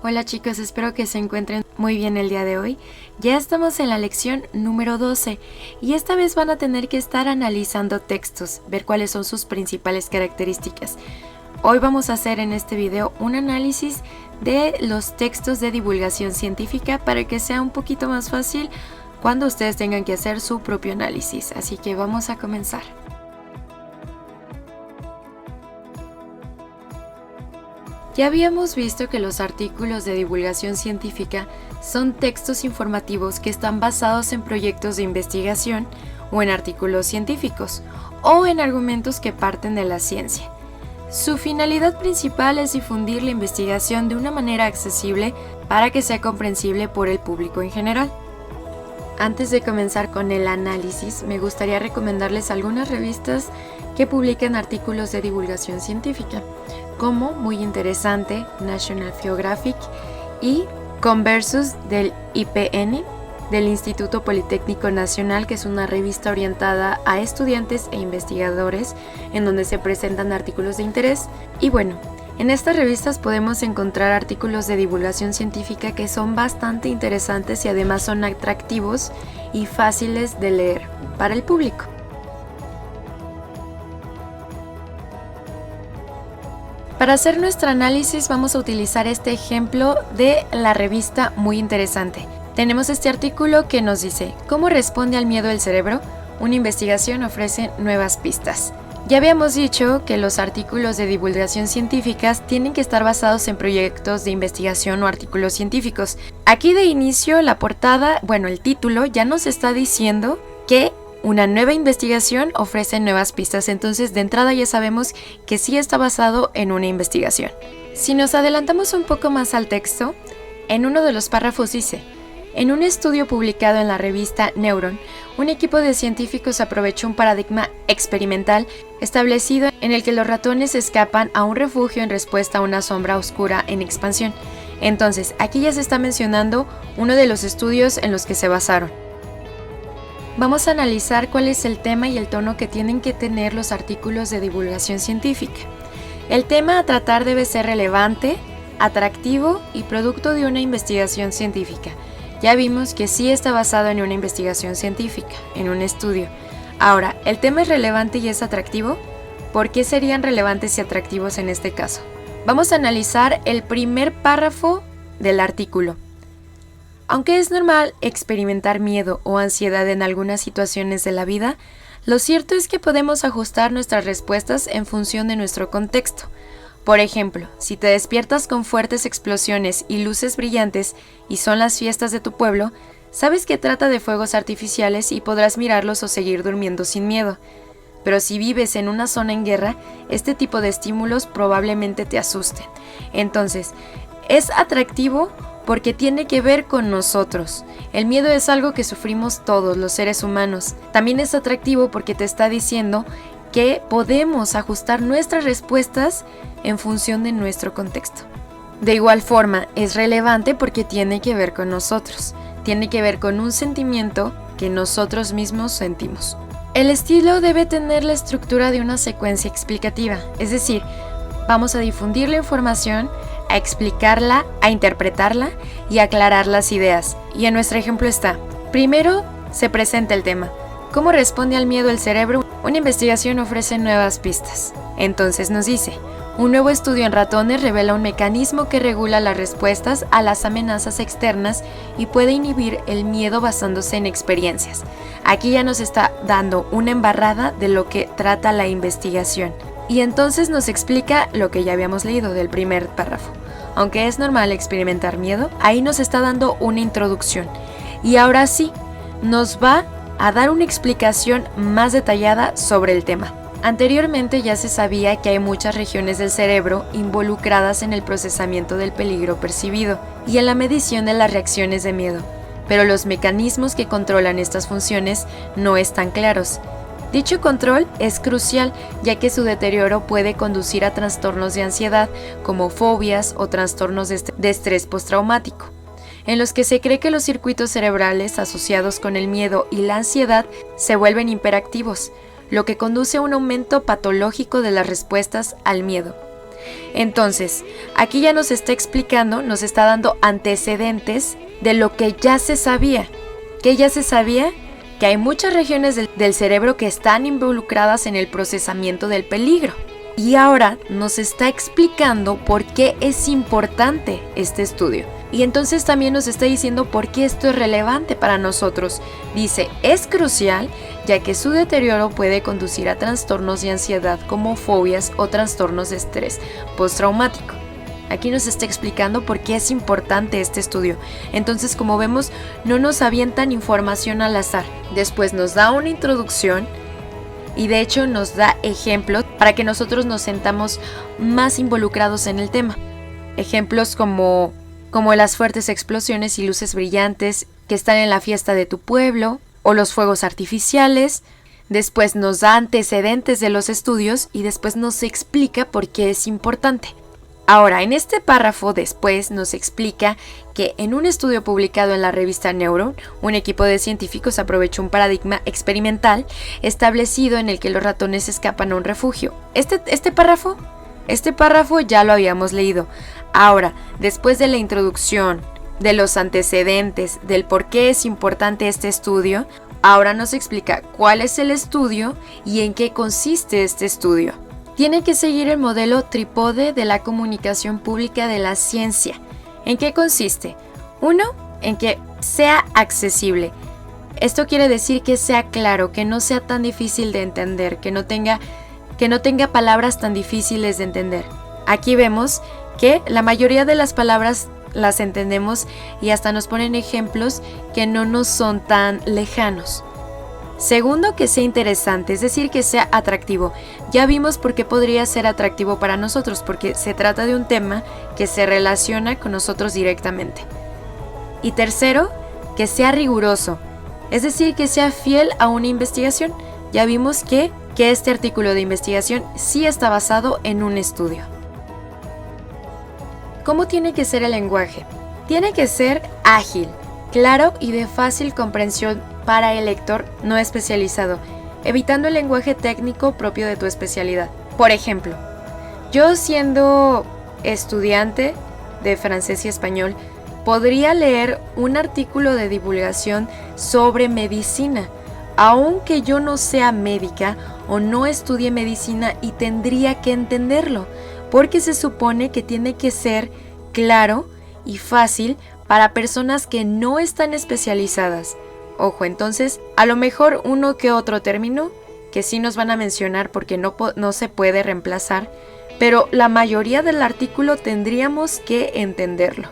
Hola chicos, espero que se encuentren muy bien el día de hoy. Ya estamos en la lección número 12 y esta vez van a tener que estar analizando textos, ver cuáles son sus principales características. Hoy vamos a hacer en este video un análisis de los textos de divulgación científica para que sea un poquito más fácil cuando ustedes tengan que hacer su propio análisis. Así que vamos a comenzar. Ya habíamos visto que los artículos de divulgación científica son textos informativos que están basados en proyectos de investigación o en artículos científicos o en argumentos que parten de la ciencia. Su finalidad principal es difundir la investigación de una manera accesible para que sea comprensible por el público en general. Antes de comenzar con el análisis, me gustaría recomendarles algunas revistas que publican artículos de divulgación científica, como muy interesante National Geographic y Conversus del IPN, del Instituto Politécnico Nacional, que es una revista orientada a estudiantes e investigadores en donde se presentan artículos de interés. Y bueno, en estas revistas podemos encontrar artículos de divulgación científica que son bastante interesantes y además son atractivos y fáciles de leer para el público. Para hacer nuestro análisis vamos a utilizar este ejemplo de la revista Muy Interesante. Tenemos este artículo que nos dice: ¿Cómo responde al miedo el cerebro? Una investigación ofrece nuevas pistas. Ya habíamos dicho que los artículos de divulgación científicas tienen que estar basados en proyectos de investigación o artículos científicos. Aquí de inicio la portada, el título ya nos está diciendo que una nueva investigación ofrece nuevas pistas, entonces de entrada ya sabemos que sí está basado en una investigación. Si nos adelantamos un poco más al texto, en uno de los párrafos dice: en un estudio publicado en la revista Neuron, un equipo de científicos aprovechó un paradigma experimental establecido en el que los ratones escapan a un refugio en respuesta a una sombra oscura en expansión. Entonces, aquí ya se está mencionando uno de los estudios en los que se basaron. Vamos a analizar cuál es el tema y el tono que tienen que tener los artículos de divulgación científica. El tema a tratar debe ser relevante, atractivo y producto de una investigación científica. Ya vimos que sí está basado en una investigación científica, en un estudio. Ahora, ¿el tema es relevante y es atractivo? ¿Por qué serían relevantes y atractivos en este caso? Vamos a analizar el primer párrafo del artículo. Aunque es normal experimentar miedo o ansiedad en algunas situaciones de la vida, lo cierto es que podemos ajustar nuestras respuestas en función de nuestro contexto. Por ejemplo, si te despiertas con fuertes explosiones y luces brillantes y son las fiestas de tu pueblo, sabes que trata de fuegos artificiales y podrás mirarlos o seguir durmiendo sin miedo. Pero si vives en una zona en guerra, este tipo de estímulos probablemente te asusten. Entonces, es atractivo porque tiene que ver con nosotros. El miedo es algo que sufrimos todos los seres humanos. También es atractivo porque te está diciendo que podemos ajustar nuestras respuestas en función de nuestro contexto. De igual forma, es relevante porque tiene que ver con nosotros. Tiene que ver con un sentimiento que nosotros mismos sentimos. El estilo debe tener la estructura de una secuencia explicativa, es decir, vamos a difundir la información, a explicarla, a interpretarla y a aclarar las ideas. Y en nuestro ejemplo está: primero se presenta el tema. ¿Cómo responde al miedo el cerebro? Una investigación ofrece nuevas pistas. Entonces nos dice: un nuevo estudio en ratones revela un mecanismo que regula las respuestas a las amenazas externas y puede inhibir el miedo basándose en experiencias. Aquí ya nos está dando una embarrada de lo que trata la investigación. Y entonces nos explica lo que ya habíamos leído del primer párrafo. Aunque es normal experimentar miedo, ahí nos está dando una introducción. Y ahora sí, nos va a dar una explicación más detallada sobre el tema. Anteriormente ya se sabía que hay muchas regiones del cerebro involucradas en el procesamiento del peligro percibido y en la medición de las reacciones de miedo, pero los mecanismos que controlan estas funciones no están claros. Dicho control es crucial, ya que su deterioro puede conducir a trastornos de ansiedad, como fobias o trastornos de estrés postraumático, en los que se cree que los circuitos cerebrales asociados con el miedo y la ansiedad se vuelven hiperactivos, lo que conduce a un aumento patológico de las respuestas al miedo. Entonces, aquí ya nos está explicando, nos está dando antecedentes de lo que ya se sabía. ¿Qué ya se sabía? Que hay muchas regiones del cerebro que están involucradas en el procesamiento del peligro. Y ahora nos está explicando por qué es importante este estudio. Y entonces también nos está diciendo por qué esto es relevante para nosotros. Dice, es crucial ya que su deterioro puede conducir a trastornos de ansiedad como fobias o trastornos de estrés postraumático. Aquí nos está explicando por qué es importante este estudio. Entonces, como vemos, no nos avientan información al azar. Después nos da una introducción y de hecho nos da ejemplos para que nosotros nos sentamos más involucrados en el tema. Ejemplos como las fuertes explosiones y luces brillantes que están en la fiesta de tu pueblo o los fuegos artificiales. Después nos da antecedentes de los estudios y después nos explica por qué es importante. Ahora, en este párrafo después nos explica que en un estudio publicado en la revista Neuron, un equipo de científicos aprovechó un paradigma experimental establecido en el que los ratones escapan a un refugio. Este párrafo ya lo habíamos leído. Ahora, después de la introducción, de los antecedentes, del por qué es importante este estudio, ahora nos explica cuál es el estudio y en qué consiste este estudio. Tiene que seguir el modelo trípode de la comunicación pública de la ciencia. ¿En qué consiste? 1. En que sea accesible. Esto quiere decir que sea claro, que no sea tan difícil de entender, que no tenga palabras tan difíciles de entender. Aquí vemos que la mayoría de las palabras las entendemos y hasta nos ponen ejemplos que no nos son tan lejanos. Segundo, que sea interesante, es decir, que sea atractivo. Ya vimos por qué podría ser atractivo para nosotros, porque se trata de un tema que se relaciona con nosotros directamente. Y tercero, que sea riguroso, es decir, que sea fiel a una investigación. Ya vimos que este artículo de investigación sí está basado en un estudio. ¿Cómo tiene que ser el lenguaje? Tiene que ser ágil, claro y de fácil comprensión para el lector no especializado, evitando el lenguaje técnico propio de tu especialidad. Por ejemplo, yo siendo estudiante de francés y español, podría leer un artículo de divulgación sobre medicina, aunque yo no sea médica o no estudie medicina, y tendría que entenderlo, porque se supone que tiene que ser claro y fácil para personas que no están especializadas. Ojo, entonces, a lo mejor uno que otro término que sí nos van a mencionar porque no se puede reemplazar, pero la mayoría del artículo tendríamos que entenderlo.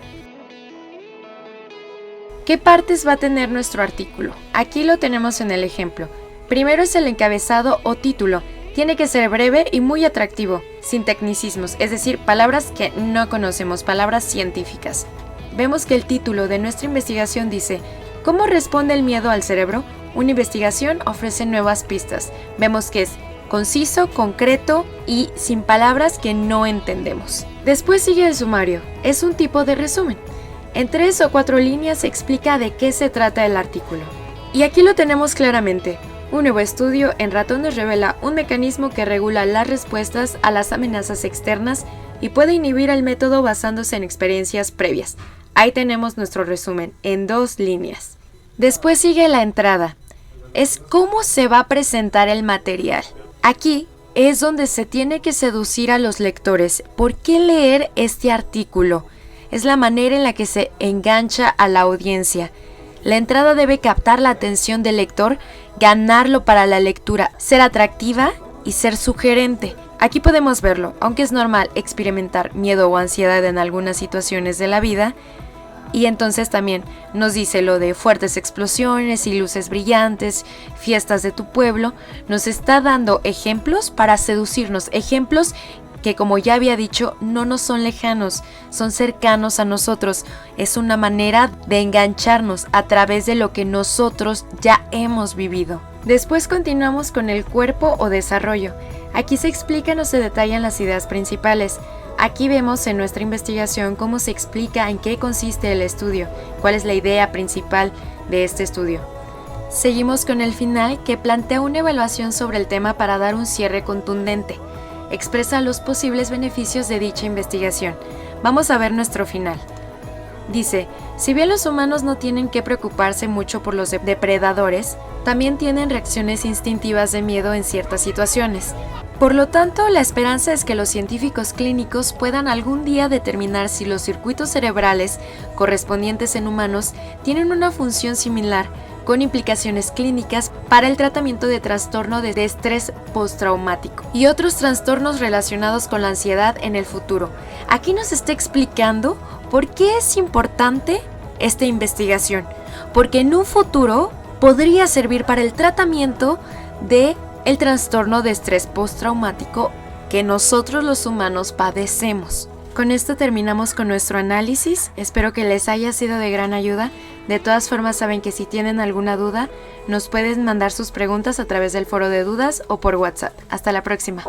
¿Qué partes va a tener nuestro artículo? Aquí lo tenemos en el ejemplo. Primero es el encabezado o título. Tiene que ser breve y muy atractivo, sin tecnicismos, es decir, palabras que no conocemos, palabras científicas. Vemos que el título de nuestra investigación dice: ¿cómo responde el miedo al cerebro? Una investigación ofrece nuevas pistas. Vemos que es conciso, concreto y sin palabras que no entendemos. Después sigue el sumario. Es un tipo de resumen. En 3 o 4 líneas se explica de qué se trata el artículo. Y aquí lo tenemos claramente. Un nuevo estudio en ratones revela un mecanismo que regula las respuestas a las amenazas externas y puede inhibir el método basándose en experiencias previas. Ahí tenemos nuestro resumen, en 2 líneas. Después sigue la entrada. Es cómo se va a presentar el material. Aquí es donde se tiene que seducir a los lectores. ¿Por qué leer este artículo? Es la manera en la que se engancha a la audiencia. La entrada debe captar la atención del lector, ganarlo para la lectura, ser atractiva y ser sugerente. Aquí podemos verlo, aunque es normal experimentar miedo o ansiedad en algunas situaciones de la vida. Y entonces también nos dice lo de fuertes explosiones y luces brillantes, fiestas de tu pueblo. Nos está dando ejemplos para seducirnos, ejemplos que, como ya había dicho, no nos son lejanos, son cercanos a nosotros. Es una manera de engancharnos a través de lo que nosotros ya hemos vivido. Después continuamos con el cuerpo o desarrollo. Aquí se explican o se detallan las ideas principales. Aquí vemos en nuestra investigación cómo se explica en qué consiste el estudio, cuál es la idea principal de este estudio. Seguimos con el final, que plantea una evaluación sobre el tema para dar un cierre contundente. expresa los posibles beneficios de dicha investigación. Vamos a ver nuestro final. Dice, si bien los humanos no tienen que preocuparse mucho por los depredadores, también tienen reacciones instintivas de miedo en ciertas situaciones. Por lo tanto, la esperanza es que los científicos clínicos puedan algún día determinar si los circuitos cerebrales correspondientes en humanos tienen una función similar, con implicaciones clínicas para el tratamiento de trastorno de estrés postraumático y otros trastornos relacionados con la ansiedad en el futuro. Aquí nos está explicando por qué es importante esta investigación, porque en un futuro podría servir para el tratamiento de el trastorno de estrés postraumático que nosotros los humanos padecemos. Con esto terminamos con nuestro análisis, espero que les haya sido de gran ayuda. De todas formas saben que si tienen alguna duda, nos pueden mandar sus preguntas a través del foro de dudas o por WhatsApp. Hasta la próxima.